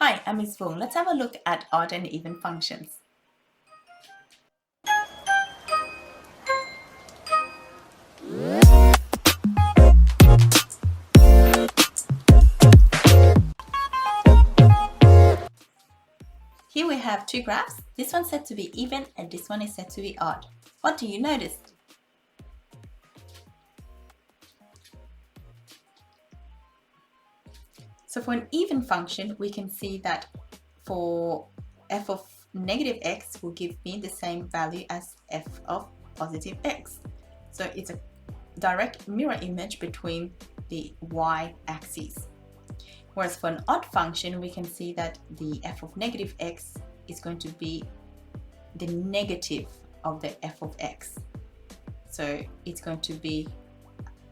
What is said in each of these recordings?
Hi, I'm Ms. Fung. Let's have a look at odd and even functions. Here we have two graphs. This one's set to be even and this one is set to be odd. What do you notice? So for an even function, we can see that for f of negative x will give me the same value as f of positive x. So it's a direct mirror image between the y-axis. Whereas for an odd function, we can see that the f of negative x is going to be the negative of the f of x. So it's going to be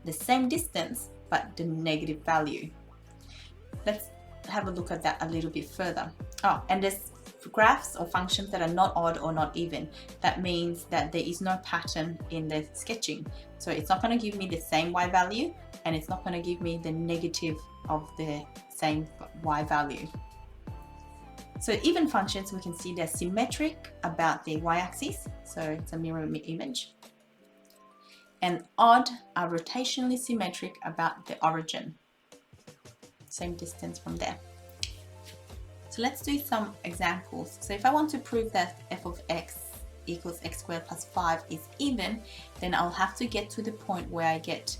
the same distance, but the negative value. Let's have a look at that a little bit further. Oh, and there's graphs or functions that are not odd or not even. That means that there is no pattern in the sketching. So it's not going to give me the same y value, and it's not going to give me the negative of the same y value. So even functions, we can see they're symmetric about the y-axis, so it's a mirror image. And odd are rotationally symmetric about the origin, same distance from there. So let's do some examples. So if I want to prove that f of x equals x squared plus 5 is even, then I'll have to get to the point where I get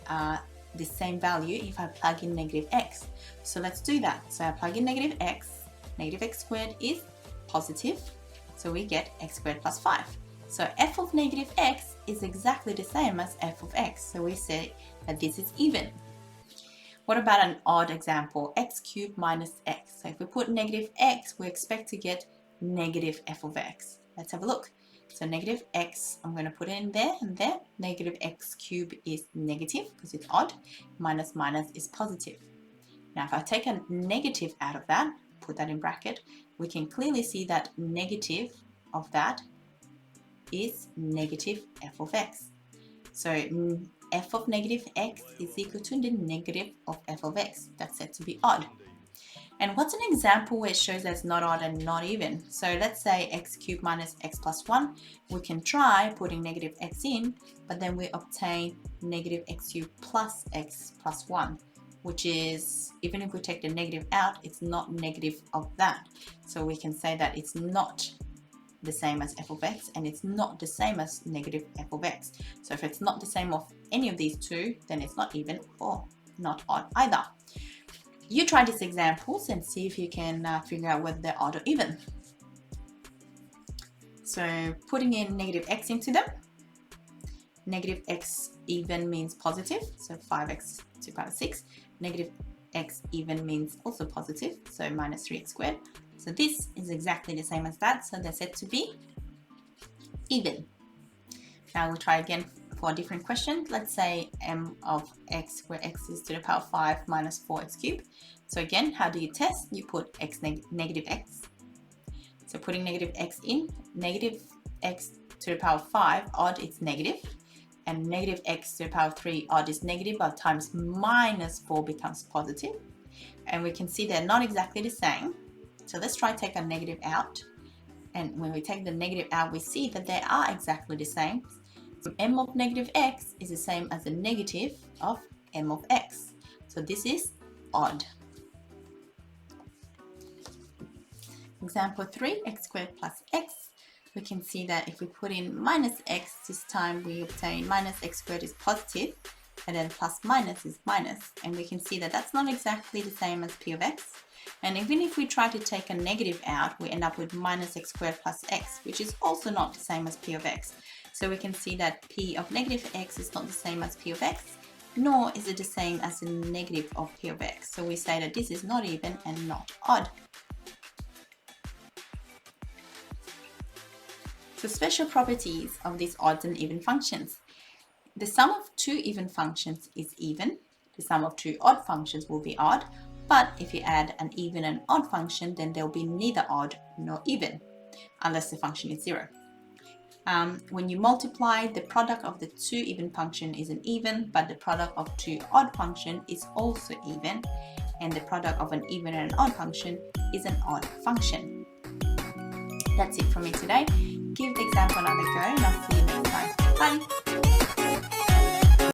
the same value if I plug in negative x. So let's do that. So I plug in negative x squared is positive, so we get x squared plus 5. So f of negative x is exactly the same as f of x, so we say that this is even. What about an odd example? X cubed minus x. So if we put negative x, we expect to get negative f of x. Let's have a look. So negative x, I'm going to put it in there and there. Negative x cubed is negative because it's odd. Minus minus is positive. Now if I take a negative out of that, put that in bracket, we can clearly see that negative of that is negative f of x. So f of negative x is equal to the negative of f of x. That's said to be odd. And what's an example where it shows that it's not odd and not even? So let's say x cubed minus x plus 1. We can try putting negative x in, but then we obtain negative x cubed plus x plus 1, which is, even if we take the negative out, it's not negative of that. So we can say that it's not the same as f of x, and it's not the same as negative f of x. So if it's not the same of any of these two, then it's not even or not odd either. You try these examples and see if you can figure out whether they're odd or even. So putting in negative x into them, negative x even means positive, so 5x to the power 6. Negative x even means also positive, so minus 3x squared. So this is exactly the same as that, so they're said to be even. Now we'll try again for a different question. Let's say m of x, where x is to the power 5 minus 4x cubed. So again, how do you test? You put x negative x. So putting negative x in, negative x to the power 5, odd, it's negative. And negative x to the power 3, odd, is negative, but times minus 4 becomes positive. And we can see they're not exactly the same. So let's try take a negative out. And when we take the negative out, we see that they are exactly the same. So m of negative x is the same as the negative of m of x. So this is odd. Example 3, x squared plus x. We can see that if we put in minus x, this time we obtain minus x squared is positive, and then plus minus is minus. And we can see that that's not exactly the same as p of x. And even if we try to take a negative out, we end up with minus x squared plus x, which is also not the same as p of x. So we can see that p of negative x is not the same as p of x, nor is it the same as the negative of p of x. So we say that this is not even and not odd. So special properties of these odd and even functions. The sum of two even functions is even. The sum of two odd functions will be odd. But if you add an even and odd function, then there will be neither odd nor even, unless the function is 0. When you multiply, the product of the two even function is an even, but the product of two odd function is also even. and the product of an even and an odd function is an odd function. That's it from me today. Give the example another go and I'll see you next time. Bye!